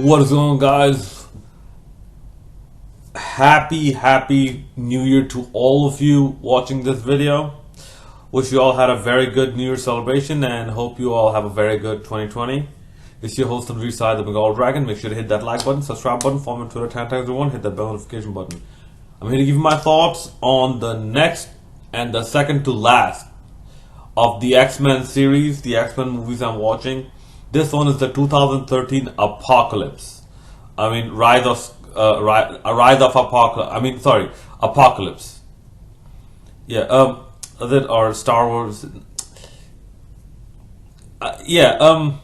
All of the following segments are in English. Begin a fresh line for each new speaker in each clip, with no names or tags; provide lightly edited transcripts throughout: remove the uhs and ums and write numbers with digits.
What is going on, guys? Happy New Year to all of you watching this video. Wish you all had a very good New Year celebration and hope you all have a very good 2020. It's your host on the side, the Bengal Dragon. Make sure to hit that like button, subscribe button, follow me on Twitter, #everyone, hit that bell notification button. I'm here to give you my thoughts on the next and the second to last of the X-Men series, the X-Men movies I'm watching. This one is the 2013 Apocalypse. Rise of Apocalypse. Apocalypse. Yeah. That or Star Wars. X-Men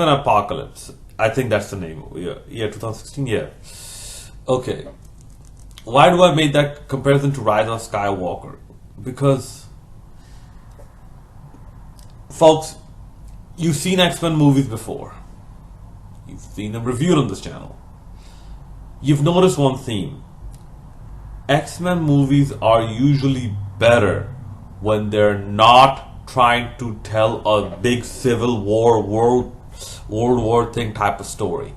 Apocalypse. I think that's the name. Yeah, 2016. Yeah. Okay. Why do I make that comparison to Rise of Skywalker? Because, folks, you've seen X-Men movies before. You've seen them reviewed on this channel. You've noticed one theme. X-Men movies are usually better when they're not trying to tell a big Civil War, World War thing type of story.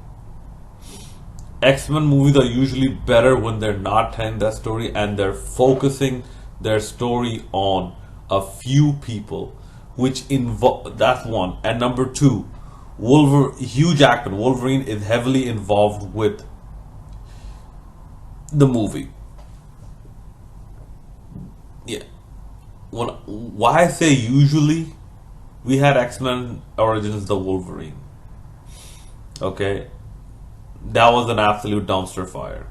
X-Men movies are usually better when they're not telling that story and they're focusing their story on a few people, which that's one. And number two, Hugh Jackman, Wolverine, is heavily involved with the movie. Yeah. Why I say usually, we had X-Men Origins the Wolverine. Okay. That was an absolute dumpster fire.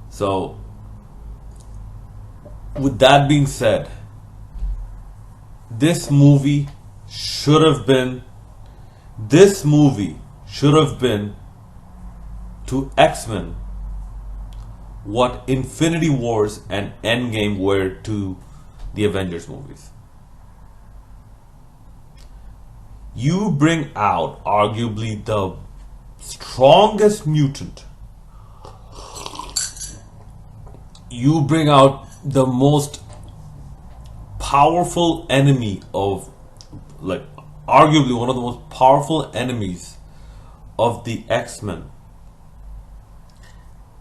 So, with that being said, this movie should have been to X-Men what Infinity Wars and Endgame were to the Avengers movies. You bring out arguably the strongest mutant. You bring out the most powerful enemy of, arguably one of the most powerful enemies of the X-Men,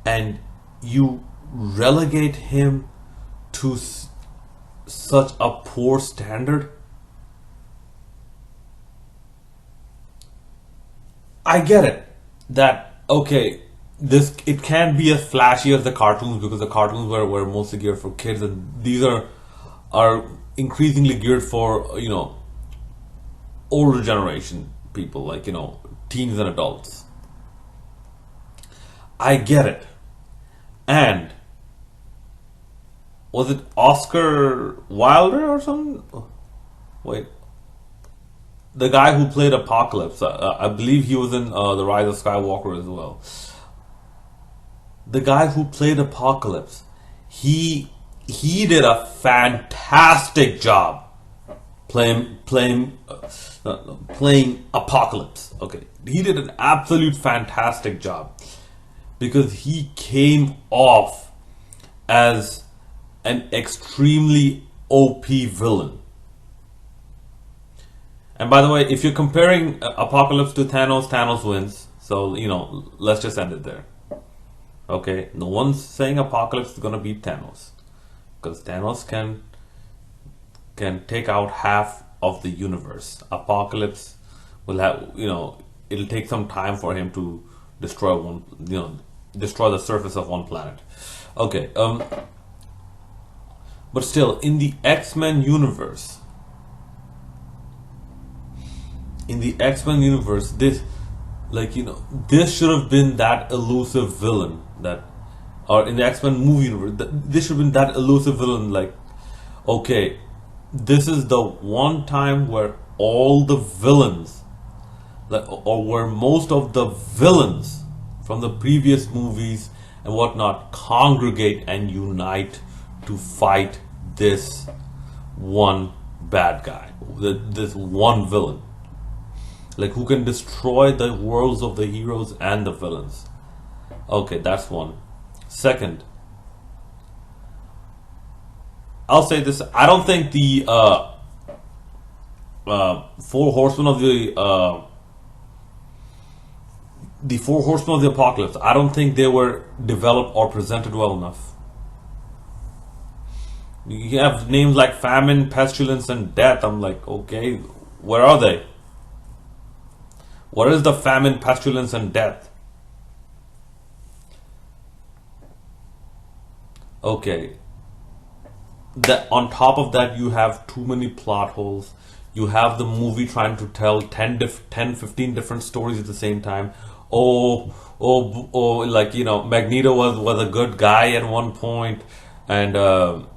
and you relegate him to such a poor standard. I get it that it can't be as flashy as the cartoons because the cartoons were mostly geared for kids, and these are increasingly geared for older generation people, teens and adults. I get it. And was it Oscar Wilder or something? Wait. The guy who played Apocalypse, I believe he was in The Rise of Skywalker as well. The guy who played Apocalypse, he did a fantastic job playing Apocalypse. Okay, he did an absolute fantastic job because he came off as an extremely OP villain. And by the way, if you're comparing Apocalypse to Thanos, Thanos wins. So, let's just end it there. Okay? No one's saying Apocalypse is going to beat Thanos. Because Thanos can take out half of the universe. Apocalypse will have, it'll take some time for him to destroy the surface of one planet. Okay. But still, in the X-Men universe, this should have been that elusive villain or in the X-Men movie universe, this should have been that elusive villain. This is the one time where all the villains, or where most of the villains from the previous movies and whatnot congregate and unite to fight this one bad guy, this one villain. Who can destroy the worlds of the heroes and the villains. Okay, that's one. Second, I'll say this. I don't think the four horsemen of the four horsemen of the apocalypse. I don't think they were developed or presented well enough. You have names like famine, pestilence, and death. I'm like, okay, where are they? What is the famine, pestilence, and death? Okay. That on top of that, you have too many plot holes. You have the movie trying to tell 15 different stories at the same time. Like, Magneto was a good guy at one point, and um,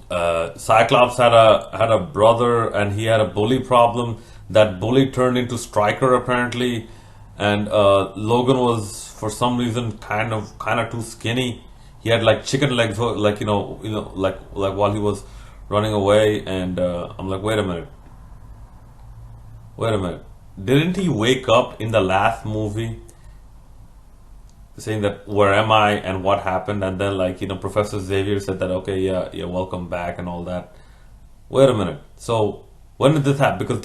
Cyclops had a brother, and he had a bully problem. That bully turned into Stryker apparently, and Logan was for some reason kind of too skinny. He had like chicken legs, like like while he was running away. And I'm like, wait a minute. Didn't he wake up in the last movie saying that where am I and what happened? And then Professor Xavier said that okay, yeah, welcome back and all that. Wait a minute. So when did this happen? Because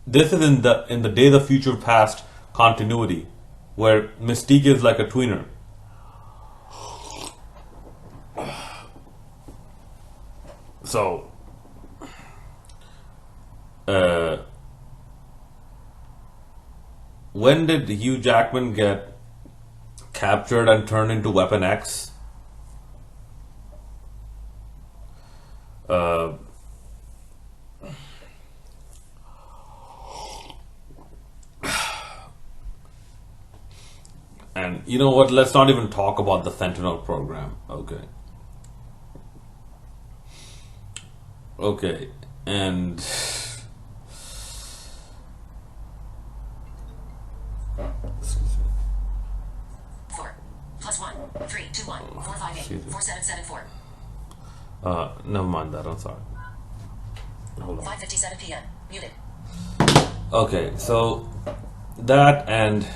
this is in the Days of Future Past continuity, where Mystique is like a tweener. So when did Hugh Jackman get captured and turned into Weapon X? Uh, and you know what? Let's not even talk about the Sentinel program. Okay, and excuse me.
4 plus 1 3 2 1 4 5 8
Excuse me.
4 7 7 4
Never mind that. I'm sorry. Hold on.
5:57 p.m. Muted.
Okay, so that and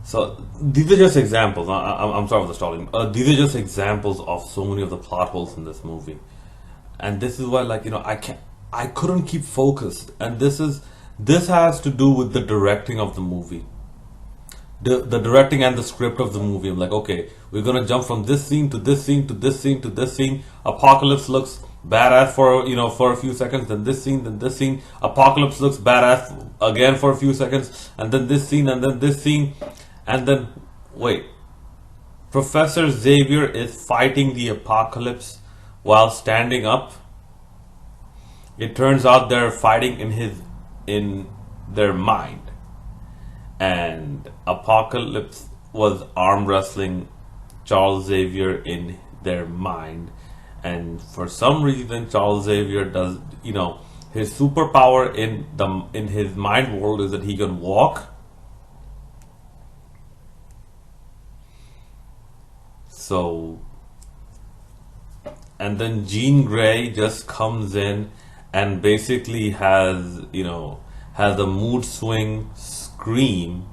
so these are just examples. I'm sorry for the stalling. These are just examples of so many of the plot holes in this movie, and this is why, I couldn't keep focused. And this has to do with the directing of the movie, the directing and the script of the movie. I'm like, okay, we're gonna jump from this scene to this scene to this scene to this scene. Apocalypse looks badass for a few seconds, then this scene. Apocalypse looks badass again for a few seconds, and then this scene, and then this scene, and then wait. Professor Xavier is fighting the apocalypse while standing up. It turns out they're fighting in their mind, and Apocalypse was arm wrestling Charles Xavier in their mind. And for some reason, Charles Xavier does, his superpower in his mind world is that he can walk. So, and then Jean Grey just comes in and basically has a mood swing scream,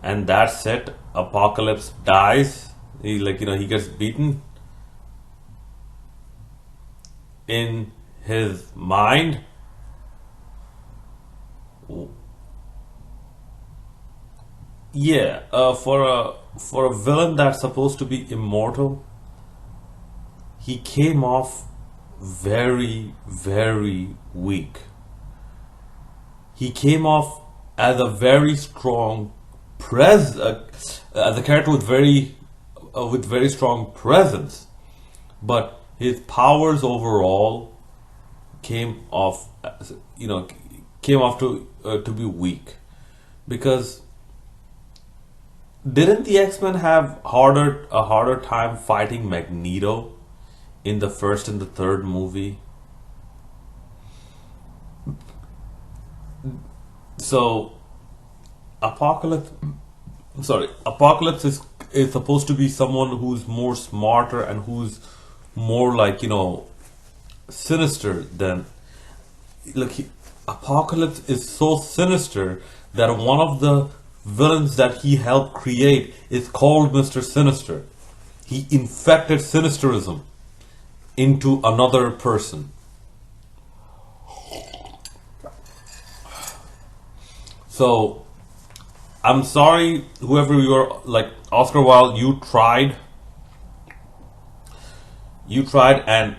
and that's it. Apocalypse dies. He gets beaten in his mind. Yeah, for a villain that's supposed to be immortal, he came off very, very weak. He came off as a very strong as a character with very strong presence, but his powers overall came off, to be weak. Because didn't the X-Men have a harder time fighting Magneto in the first and the third movie? So Apocalypse is supposed to be someone who's more smarter and who's more sinister than Apocalypse is so sinister that one of the villains that he helped create is called Mr. Sinister. He infected sinisterism into another person. So I'm sorry, whoever you are, like Oscar Wilde, you tried, and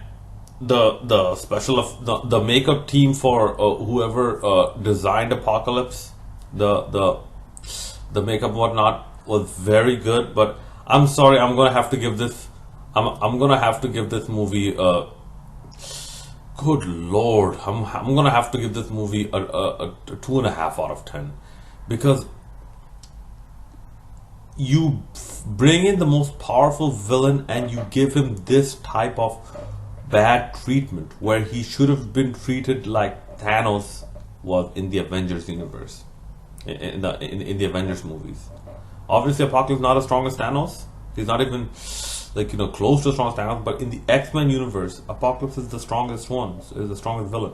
the special of the makeup team for whoever designed Apocalypse, the makeup and whatnot was very good. But I'm sorry, I'm gonna have to give this. I'm gonna have to give this movie a. Good lord, I'm gonna have to give this movie a 2.5 out of 10, because you bring in the most powerful villain and you give him this type of bad treatment where he should have been treated like Thanos was in the Avengers universe, in the Avengers movies. Obviously, Apocalypse is not as strong as Thanos. He's not even close to as strong as Thanos. But in the X-Men universe, Apocalypse is the strongest one. Is the strongest villain.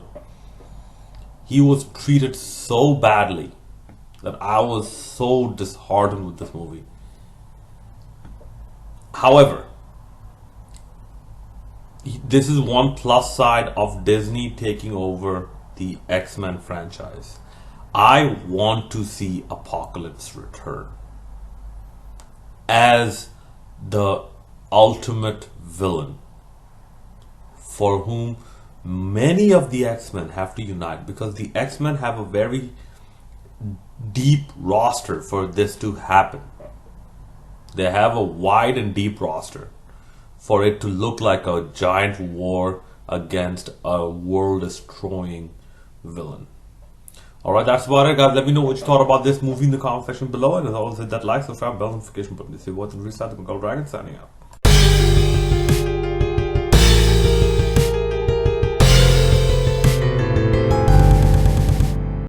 He was treated so badly that I was so disheartened with this movie. However, this is one plus side of Disney taking over the X-Men franchise. I want to see Apocalypse return as the ultimate villain for whom many of the X-Men have to unite, because the X-Men have a very deep roster for this to happen. They have a wide and deep roster for it to look like a giant war against a world-destroying villain. Alright, that's about it, guys. Let me know what you thought about this movie in the comment section below. And as always, hit that like, subscribe, bell notification button to see what's inside the Dragon signing out.